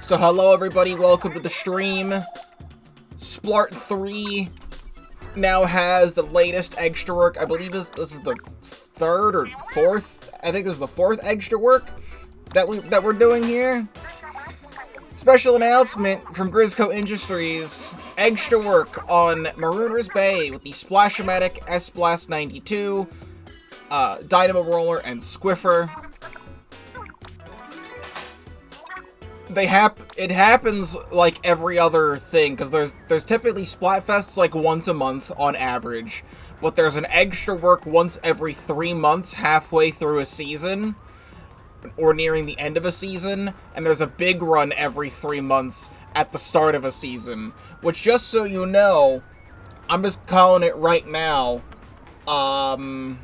So hello everybody, welcome to the stream. Splart 3 now has the latest Eggstra Work. I believe this is the third or fourth. I think this is the fourth Eggstra Work that we're doing here. Special announcement from Grizzco Industries. Eggstra Work on Marooner's Bay with the Splash-o-Matic S-Blast 92, Dynamo Roller, and Squiffer. It happens like every other thing, because there's typically Splatfests like once a month on average, but there's an Eggstra Work once every 3 months halfway through a season, or nearing the end of a season, and there's a big run every 3 months at the start of a season, which, just so you know, I'm just calling it right now, the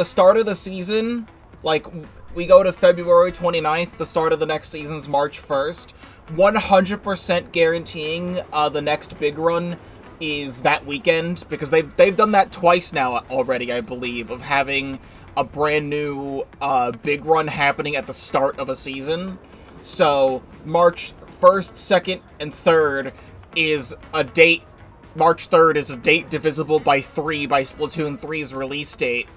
start of the season, like, we go to February 29th, the start of the next season's March 1st. 100% guaranteeing the next big run is that weekend, because they've done that twice now already, I believe, of having a brand new big run happening at the start of a season. So March 1st, 2nd, and 3rd is a date. March 3rd is a date divisible by 3 by Splatoon 3's release date.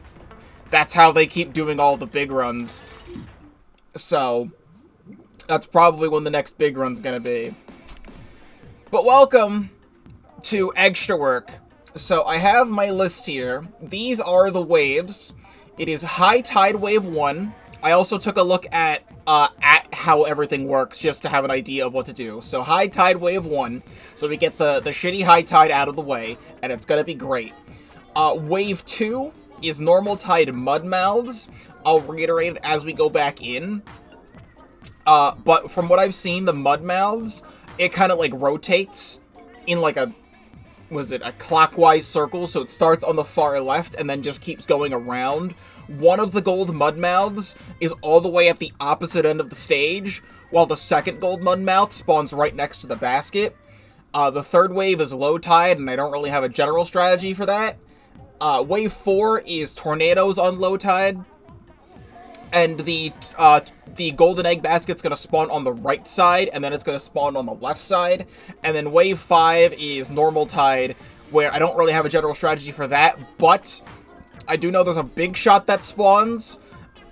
That's how they keep doing all the big runs. So, that's probably when the next big run's gonna be. But welcome to Eggstra Work. So, I have my list here. These are the waves. It is High Tide Wave 1. I also took a look at how everything works, just to have an idea of what to do. So, High Tide Wave 1. So, we get the shitty high tide out of the way, and it's gonna be great. Wave 2 is Normal Tide Mudmouths. I'll reiterate it as we go back in. But from what I've seen, the Mudmouths, it kind of like rotates in like a clockwise circle, so it starts on the far left and then just keeps going around. One of the gold Mudmouths is all the way at the opposite end of the stage, while the second gold Mudmouth spawns right next to the basket. The third wave is Low Tide, and I don't really have a general strategy for that. Wave 4 is Tornadoes on Low Tide, and the Golden Egg Basket's gonna spawn on the right side, and then it's gonna spawn on the left side, and then Wave 5 is Normal Tide, where I don't really have a general strategy for that, but I do know there's a big shot that spawns,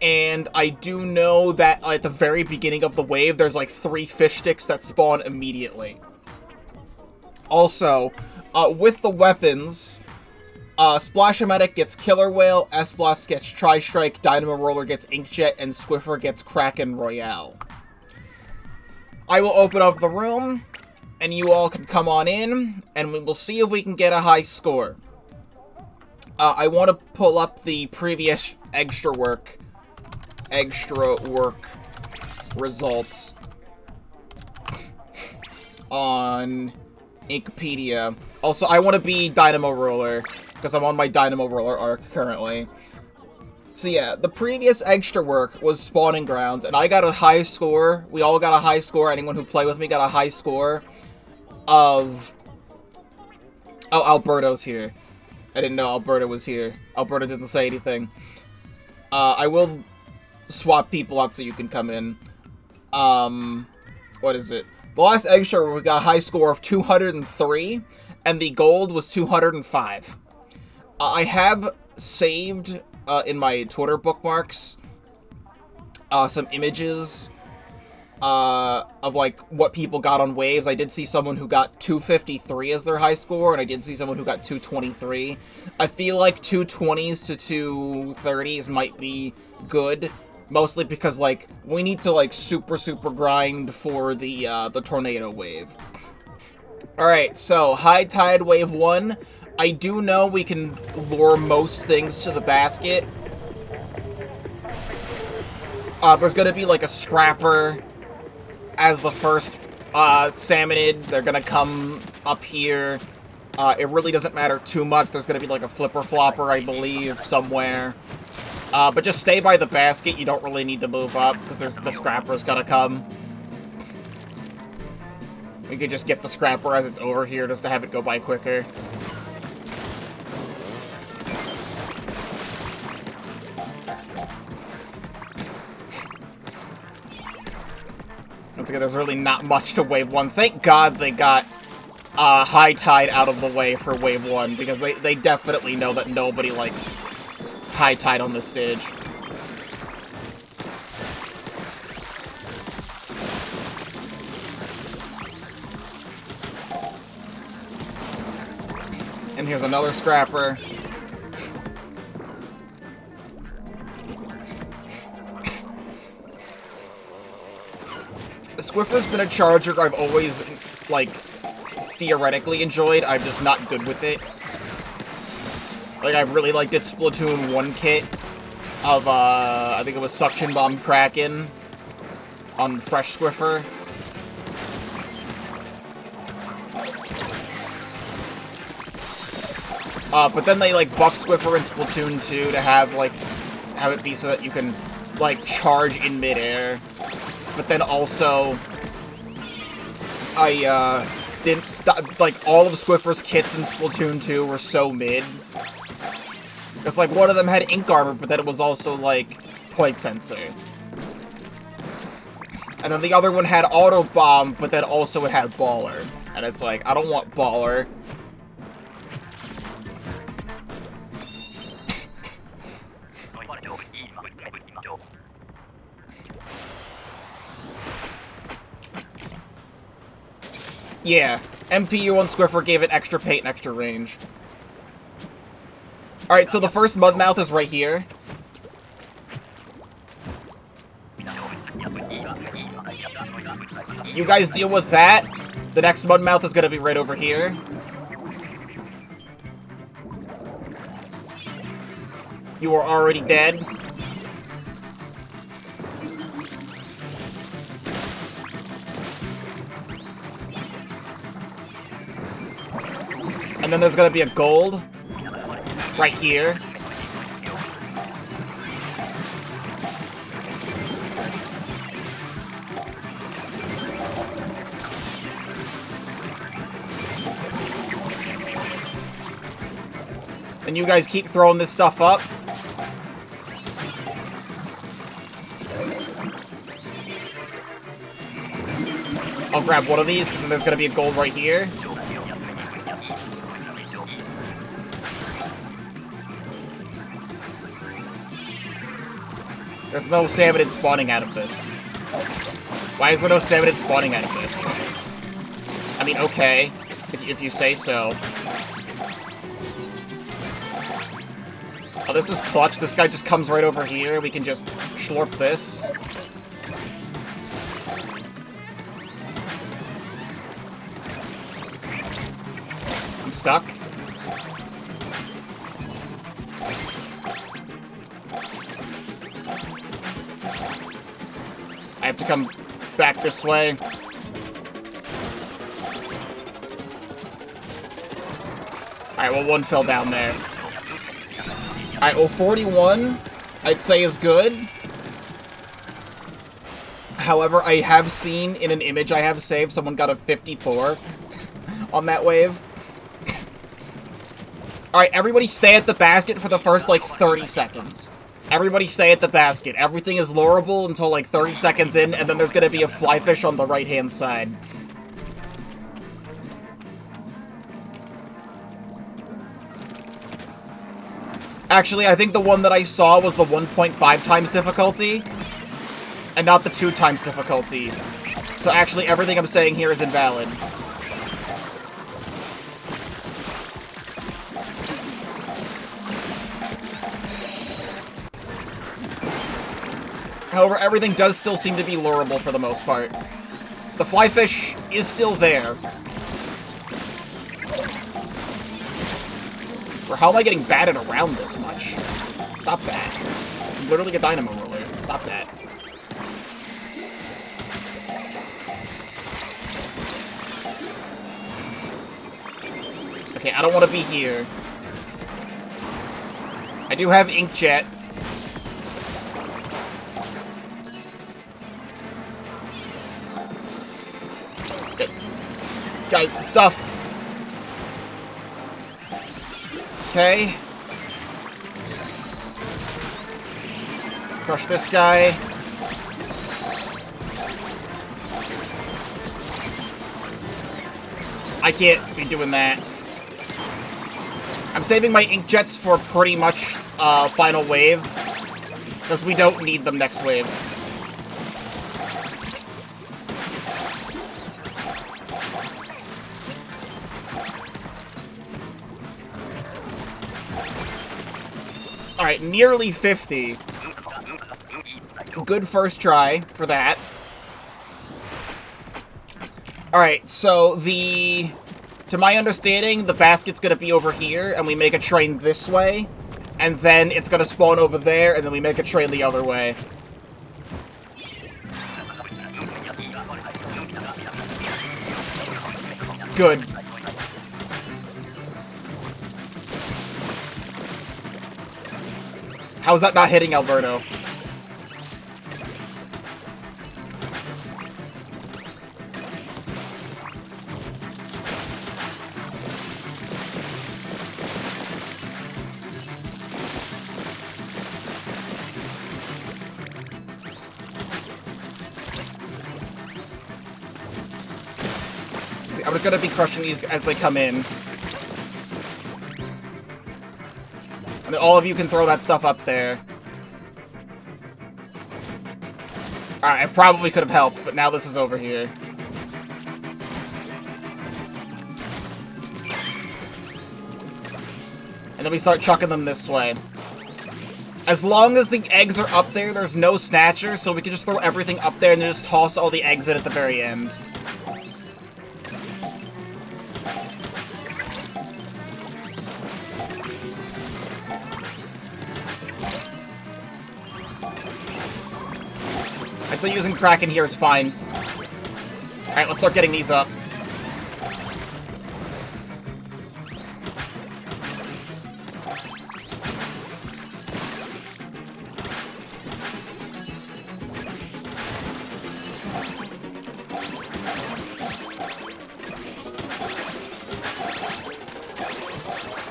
and I do know that at the very beginning of the wave, there's like 3 fish sticks that spawn immediately. Also, with the weapons, Splash-o-Matic gets Killer Whale, S-Blast gets Tri-Strike, Dynamo Roller gets Inkjet, and Squiffer gets Kraken Royale. I will open up the room, and you all can come on in, and we will see if we can get a high score. I want to pull up the previous Eggstra Work results on Wikipedia. Also, I want to be Dynamo Roller, because I'm on my Dynamo Roller arc currently. So yeah, the previous Eggstra Work was Spawning Grounds, and I got a high score. We all got a high score. Anyone who played with me got a high score of... Oh, Alberto's here. I didn't know Alberto was here. Alberto didn't say anything. I will swap people out so you can come in. What is it? The last Eggstra Work, we got a high score of 203, and the gold was 205. I have saved, in my Twitter bookmarks, some images, of, like, what people got on waves. I did see someone who got 253 as their high score, and I did see someone who got 223. I feel like 220s to 230s might be good, mostly because, like, we need to, like, super grind for the Tornado Wave. Alright, so, High Tide Wave 1. I do know we can lure most things to the basket. There's gonna be, like, a Scrapper as the first Salmonid. They're gonna come up here. It really doesn't matter too much. There's gonna be, like, a Flipper Flopper, I believe, somewhere. But just stay by the basket. You don't really need to move up, because the Scrapper's gonna come. We could just get the Scrapper as it's over here, just to have it go by quicker. Once again, there's really not much to Wave 1. Thank God they got High Tide out of the way for Wave 1, because they definitely know that nobody likes High Tide on this stage. And here's another Scrapper. Squiffer's been a charger I've always, like, theoretically enjoyed. I'm just not good with it. Like, I really liked its Splatoon 1 kit of, I think it was Suction Bomb Kraken on Fresh Squiffer. But then they, like, buffed Squiffer in Splatoon 2 to have it be so that you can, like, charge in midair. But then also, I, didn't stop, like, all of Squiffer's kits in Splatoon 2 were so mid. It's like, one of them had Ink Armor, but then it was also, like, Point Sensor. And then the other one had Auto Bomb, but then also it had Baller. And it's like, I don't want Baller. Yeah, MPU on Squiffer gave it extra paint and extra range. Alright, so the first Mudmouth is right here. You guys deal with that. The next Mudmouth is going to be right over here. You are already dead. And then there's gonna be a gold right here. And you guys keep throwing this stuff up. I'll grab one of these, because there's gonna be a gold right here. There's no salmon spawning out of this. Why is there no salmon spawning out of this? I mean, okay, if you say so. Oh, this is clutch. This guy just comes right over here. We can just schlorp this. I'm stuck. I have to come back this way. Alright, well, one fell down there. Alright, well, 41, I'd say is good. However, I have seen in an image I have saved, someone got a 54 on that wave. Alright, everybody stay at the basket for the first, like, 30 seconds. Everybody stay at the basket. Everything is lowerable until, like, 30 seconds in, and then there's gonna be a flyfish on the right-hand side. Actually, I think the one that I saw was the 1.5 times difficulty, and not the 2 times difficulty. So actually, everything I'm saying here is invalid. However, everything does still seem to be lurable for the most part. The flyfish is still there. Or how am I getting batted around this much? Stop that. I'm literally a Dynamo Roller. Stop that. Okay, I don't want to be here. I do have Inkjet. Okay. Guys, the stuff. Okay. Crush this guy. I can't be doing that. I'm saving my inkjets for pretty much final wave, because we don't need them next wave. Alright, nearly 50. Good first try for that. Alright, so to my understanding, the basket's gonna be over here, and we make a train this way, and then it's gonna spawn over there, and then we make a train the other way. Good. How's that not hitting Alberto? I'm just gonna be crushing these as they come in. And then all of you can throw that stuff up there. Alright, I probably could have helped, but now this is over here. And then we start chucking them this way. As long as the eggs are up there, there's no snatchers, so we can just throw everything up there and then just toss all the eggs in at the very end. I'd say using Kraken here is fine. Alright, let's start getting these up.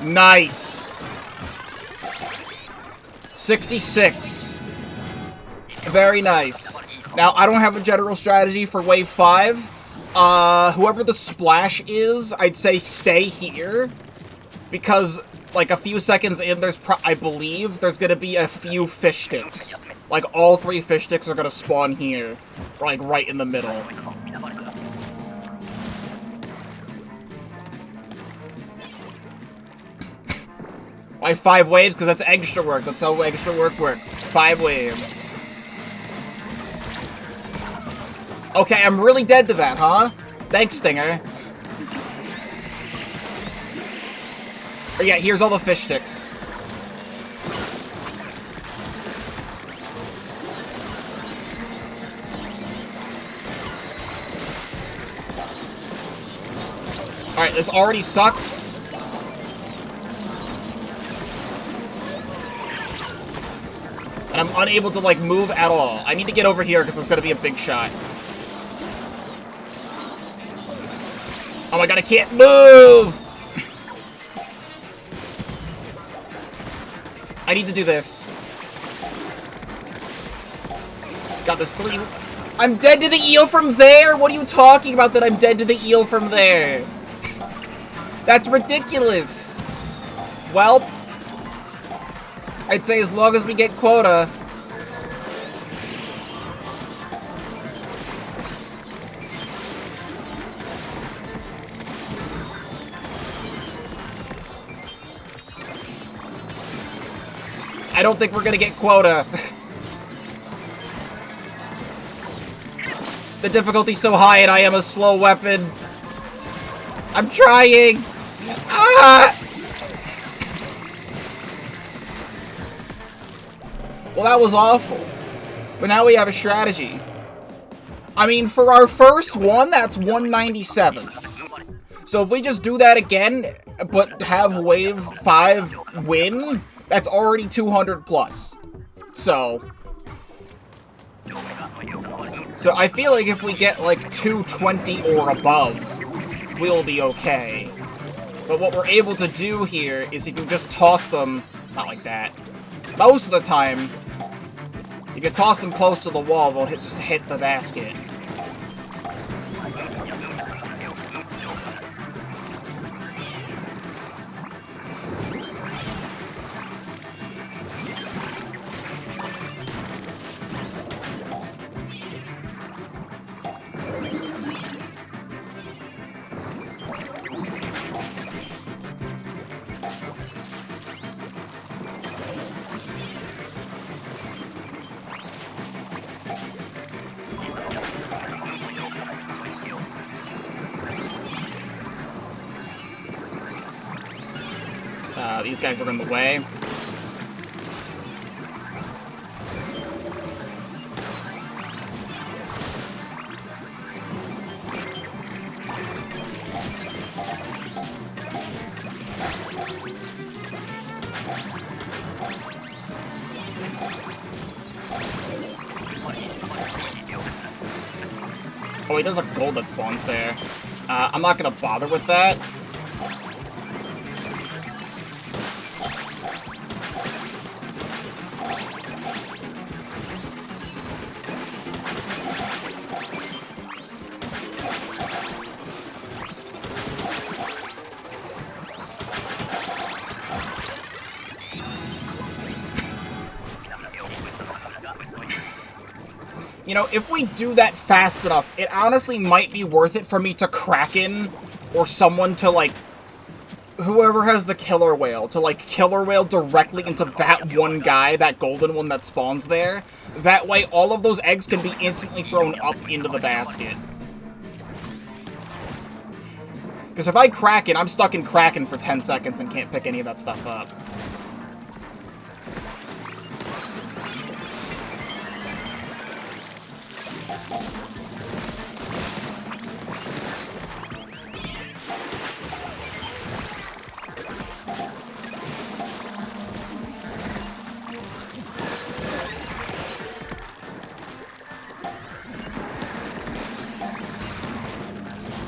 Nice. 66. Very nice. Now, I don't have a general strategy for Wave 5. Whoever the Splash is, I'd say stay here. Because, like, a few seconds in, I believe there's gonna be a few fish sticks. Like, all 3 fish sticks are gonna spawn here. Like, right in the middle. Why 5 waves? Because that's Eggstra Work. That's how Eggstra Work works. It's 5 waves. Okay, I'm really dead to that, huh? Thanks, Stinger. Oh yeah, here's all the fish sticks. Alright, this already sucks. And I'm unable to, like, move at all. I need to get over here because there's gonna be a big shot. Oh my god, I can't move! I need to do this. God, there's 3... I'm dead to the eel from there? What are you talking about that I'm dead to the eel from there? That's ridiculous! Well, I'd say as long as we get quota... I don't think we're gonna get quota. The difficulty's so high and I am a slow weapon. I'm trying! Ah! Well, that was awful. But now we have a strategy. I mean, for our first one, that's 197. So if we just do that again, but have Wave 5 win... That's already 200 plus. So I feel like if we get like 220 or above, we'll be okay. But what we're able to do here is if you just toss them, not like that. Most of the time, if you toss them close to the wall, they'll just hit the basket. These guys are in the way. Oh, wait, there's a gold that spawns there. I'm not gonna bother with that. You know, if we do that fast enough, it honestly might be worth it for me to Kraken or someone to, like, whoever has the killer whale, to, like, killer whale directly into that one guy, that golden one that spawns there. That way, all of those eggs can be instantly thrown up into the basket. Because if I Kraken, I'm stuck in Kraken for 10 seconds and can't pick any of that stuff up.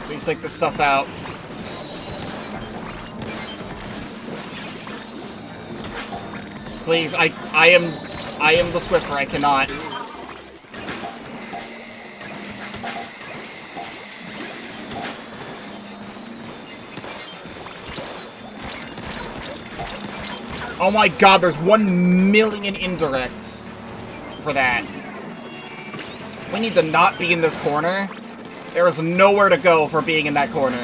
Please take this stuff out. Please, I am the Swiffer, I cannot. Oh my god, there's 1 million indirects for that. We need to not be in this corner. There is nowhere to go for being in that corner.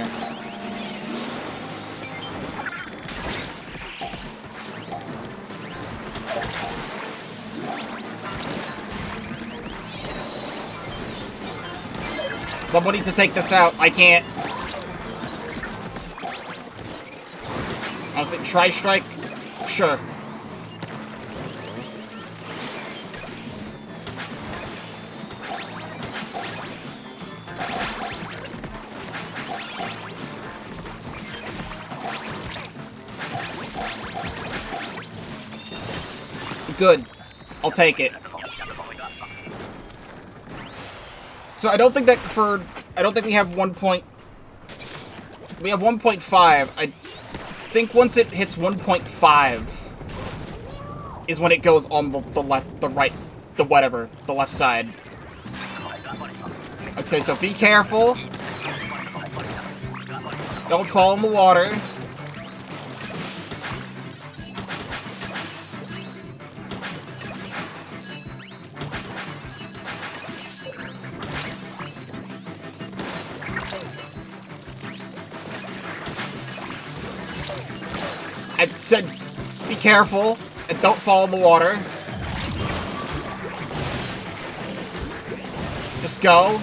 Someone needs to take this out. I can't. Honestly, try strike? Sure. Good. I'll take it. So I don't think that I don't think we have 1 point... We have 1.5. I think once it hits 1.5 is when it goes on the left, the right, the whatever, the left side. Okay, so be careful. Don't fall in the water. I said, be careful, and don't fall in the water. Just go.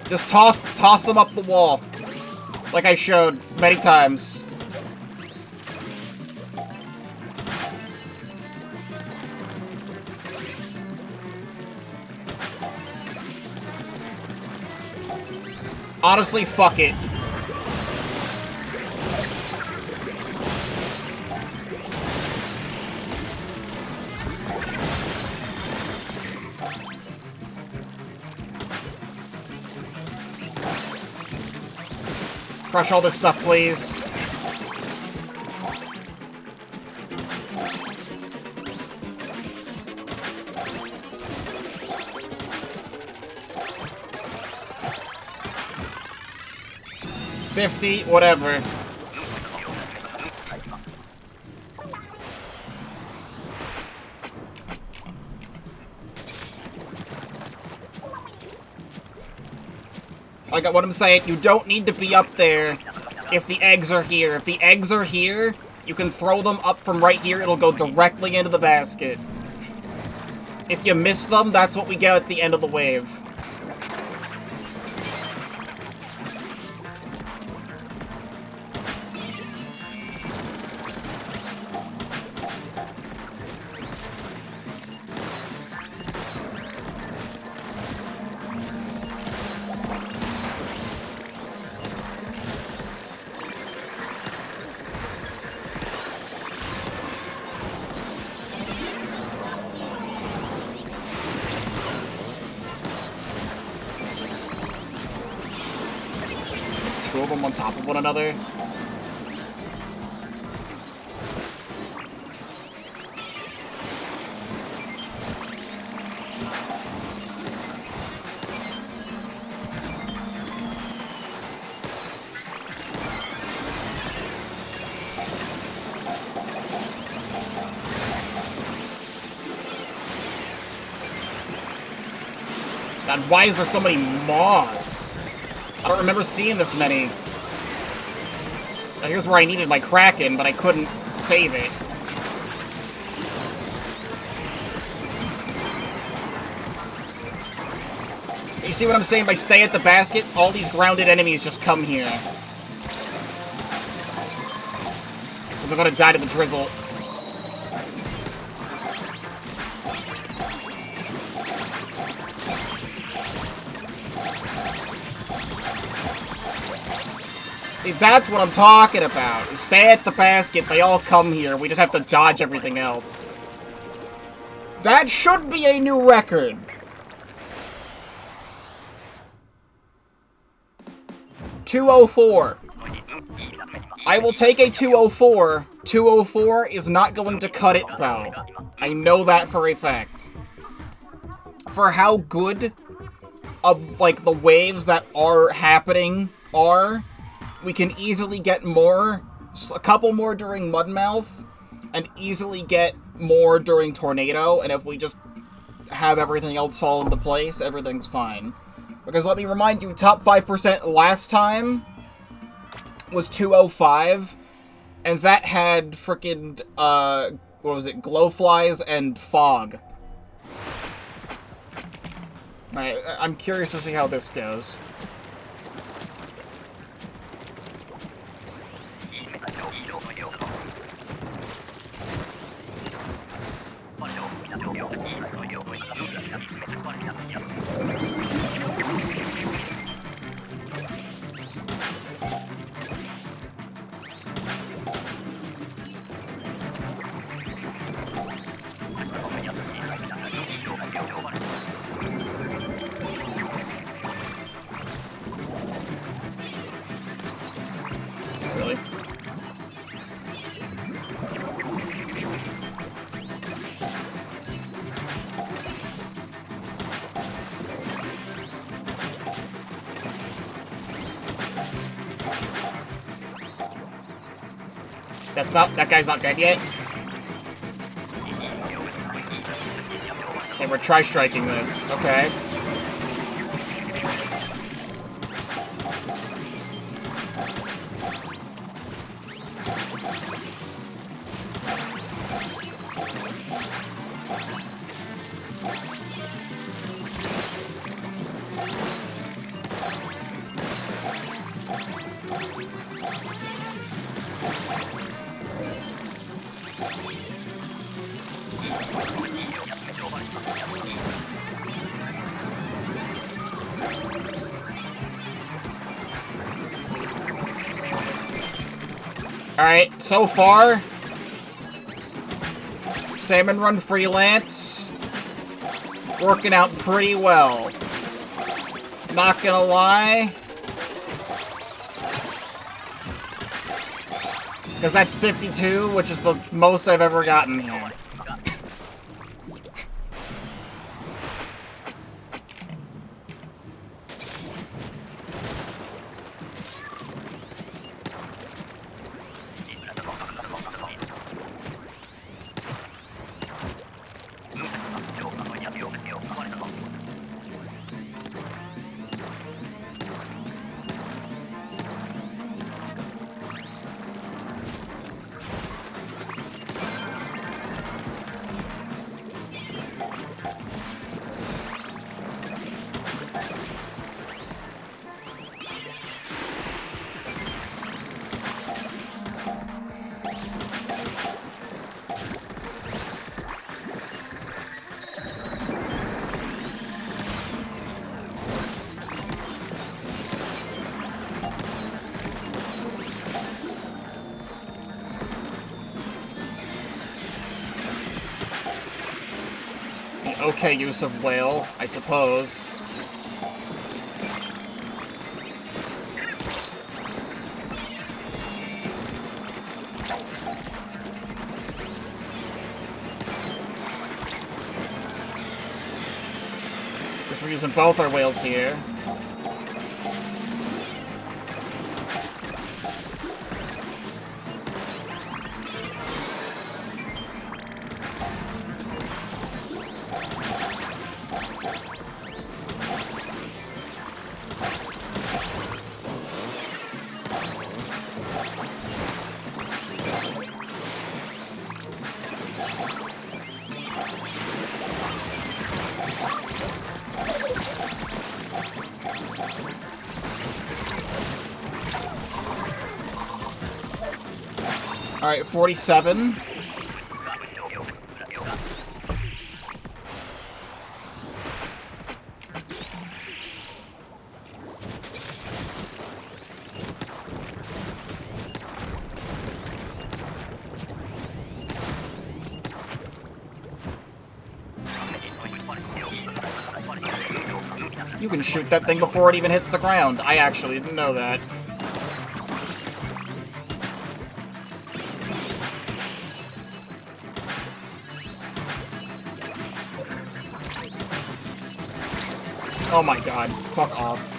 Just toss them up the wall, like I showed many times. Honestly, fuck it. Crush all this stuff, please. $50, whatever. Like what I'm saying, you don't need to be up there if the eggs are here. If the eggs are here, you can throw them up from right here. It'll go directly into the basket. If you miss them, that's what we get at the end of the wave. Two of them on top of one another. God, why is there so many moths? I don't remember seeing this many. Here's where I needed my Kraken, but I couldn't save it. You see what I'm saying? By stay at the basket, all these grounded enemies just come here. So they're gonna die to the drizzle. See, that's what I'm talking about. Stay at the basket, they all come here. We just have to dodge everything else. That should be a new record. .204. I will take a 204. 204 is not going to cut it, though. I know that for a fact. For how good of, like, the waves that are happening are, we can easily get more, a couple more during Mudmouth, and easily get more during Tornado, and if we just have everything else fall into place, everything's fine. Because let me remind you, top 5% last time was 205, and that had frickin', what was it, Glowflies and Fog. Alright, I'm curious to see how this goes. Really? That guy's not dead yet? Okay, we're tri-striking this. Okay. Alright, so far, Salmon Run Freelance, working out pretty well. Not gonna lie. Because that's 52, which is the most I've ever gotten here. okay use of whale, I suppose. Guess we're using both our whales here. Alright, 47. You can shoot that thing before it even hits the ground. I actually didn't know that. Oh my god, fuck off.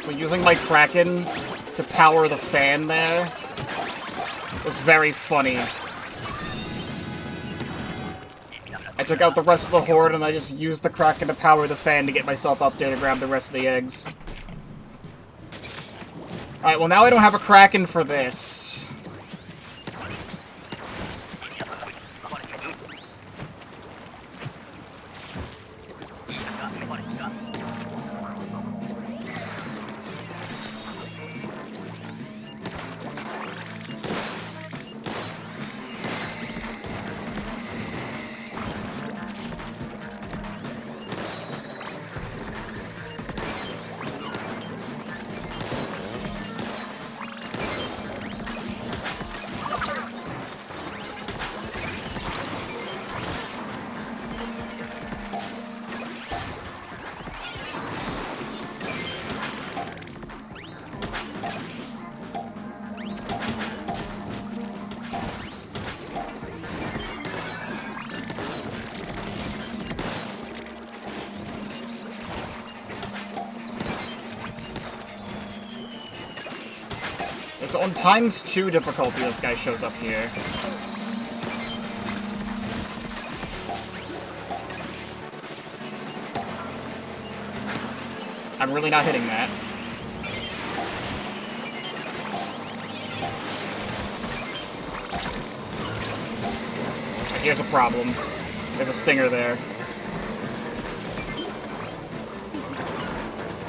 So using my Kraken to power the fan there was very funny. I took out the rest of the horde and I just used the Kraken to power the fan to get myself up there to grab the rest of the eggs. Alright, well now I don't have a Kraken for this. So on ×2 difficulty, this guy shows up here. I'm really not hitting that. Here's a problem. There's a stinger there.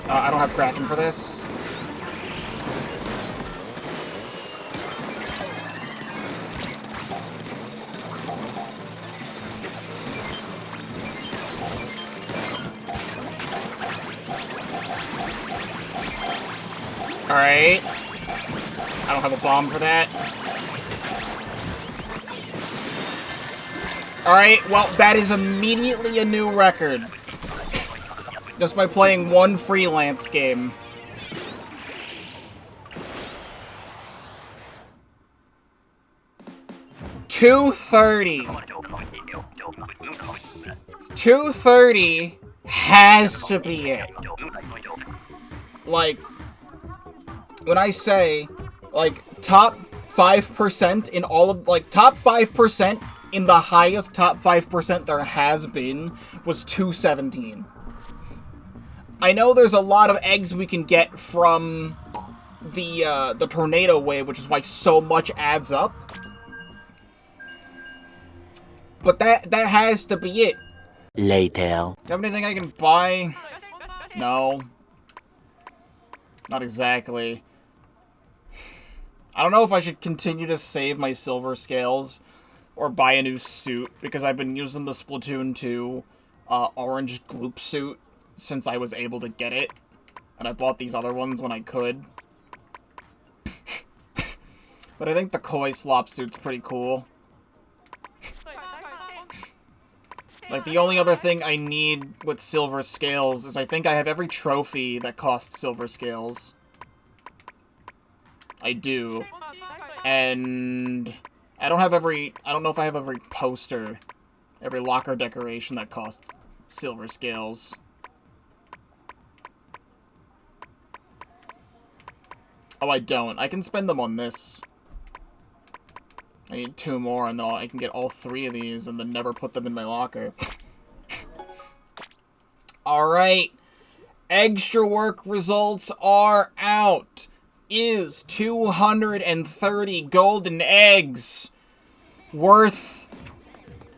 I don't have Kraken for this. Alright. I don't have a bomb for that. Alright, well, that is immediately a new record. Just by playing one freelance game. $230. $230 has to be it. Like, when I say, like, top 5% in all of, like, top 5% in the highest top 5% there has been was 217. I know there's a lot of eggs we can get from the tornado wave, which is why so much adds up. But that has to be it. Later. Do you have anything I can buy? No. Not exactly. I don't know if I should continue to save my silver scales or buy a new suit, because I've been using the Splatoon 2 orange gloop suit since I was able to get it. And I bought these other ones when I could. But I think the koi slop suit's pretty cool. Like, the only other thing I need with silver scales is I think I have every trophy that costs silver scales. I do. And I don't know if I have every poster, every locker decoration that costs silver scales. Oh, I don't. I can spend them on this. I need 2 more, and then I can get all 3 of these, and then never put them in my locker. Alright. Eggstra Work results are out. Is 230 golden eggs worth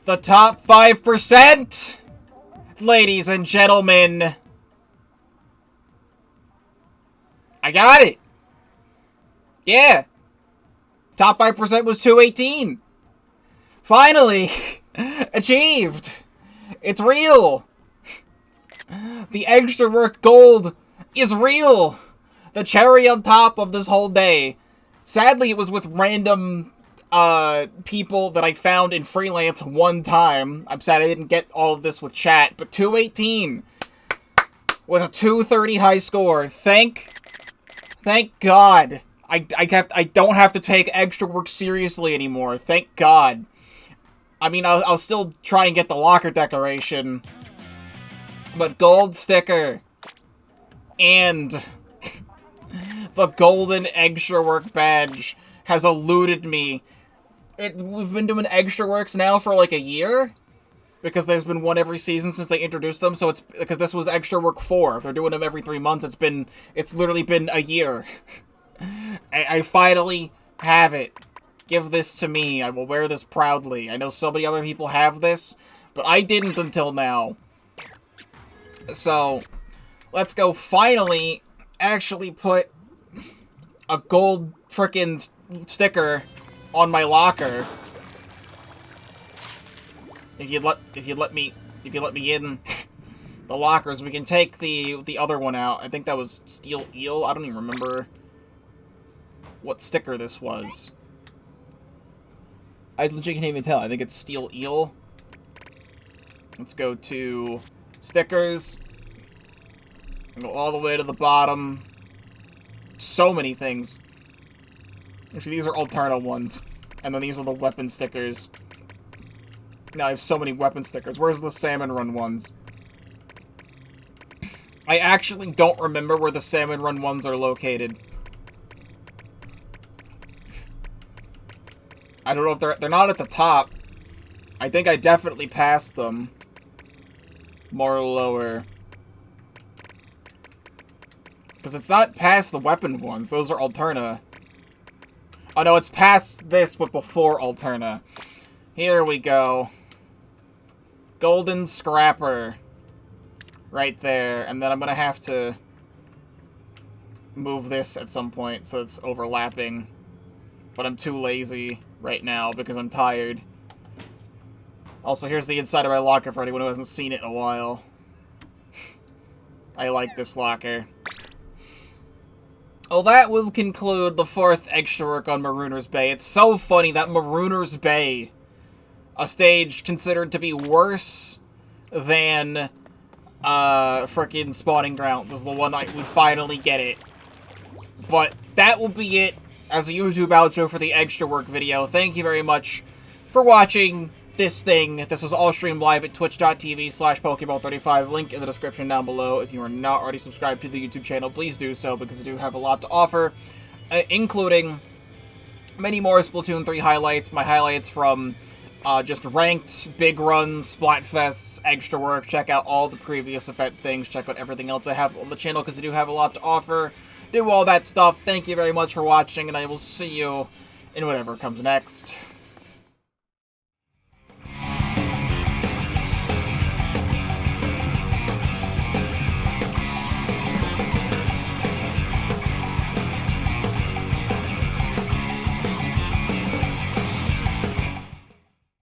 the top 5%? Ladies and gentlemen. I got it. Yeah. Top 5% was 218. Finally! Achieved! It's real! The Eggstra Work Gold is real! The cherry on top of this whole day. Sadly, it was with random people that I found in freelance one time. I'm sad I didn't get all of this with chat, but 218 with a 230 high score. Thank God. I don't have to take Eggstra Work seriously anymore. Thank God. I mean, I'll still try and get the locker decoration. But gold sticker. And the golden Eggstra Work badge has eluded me. We've been doing Eggstra Works now for like a year. Because there's been one every season since they introduced them. So it's because this was Eggstra Work 4. If they're doing them every 3 months, it's literally been a year. I finally have it. Give this to me. I will wear this proudly. I know so many other people have this, but I didn't until now. So, let's go finally actually put a gold frickin' sticker on my locker. If you'd let me in the lockers, we can take the other one out. I think that was Steel Eel. I don't even remember what sticker this was. I legit can't even tell. I think it's Steel Eel. Let's go to stickers. And go all the way to the bottom. So many things. Actually, these are Alterna ones. And then these are the weapon stickers. Now I have so many weapon stickers. Where's the Salmon Run ones? I actually don't remember where the Salmon Run ones are located. I don't know if they're not at the top. I think I definitely passed them. More lower. Because it's not past the weapon ones. Those are Alterna. Oh no, it's past this, but before Alterna. Here we go. Golden Scrapper. Right there. And then I'm going to have to move this at some point so it's overlapping. But I'm too lazy right now because I'm tired. Also, here's the inside of my locker for anyone who hasn't seen it in a while. I like this locker. Well, that will conclude the 4th Eggstra Work on Marooner's Bay. It's so funny that Marooner's Bay, a stage considered to be worse than frickin' spawning grounds is the one night we finally get it. But that will be it as a YouTube outro for the Eggstra Work video. Thank you very much for watching this thing. This was all streamed live at twitch.tv/Pokeball35. Link in the description down below. If you are not already subscribed to the YouTube channel, please do so, because I do have a lot to offer, including many more Splatoon 3 highlights, my highlights from just ranked, big runs, Splatfests, Eggstra Work. Check out all the previous event things. Check out everything else I have on the channel, because I do have a lot to offer. Do all that stuff. Thank you very much for watching, and I will see you in whatever comes next.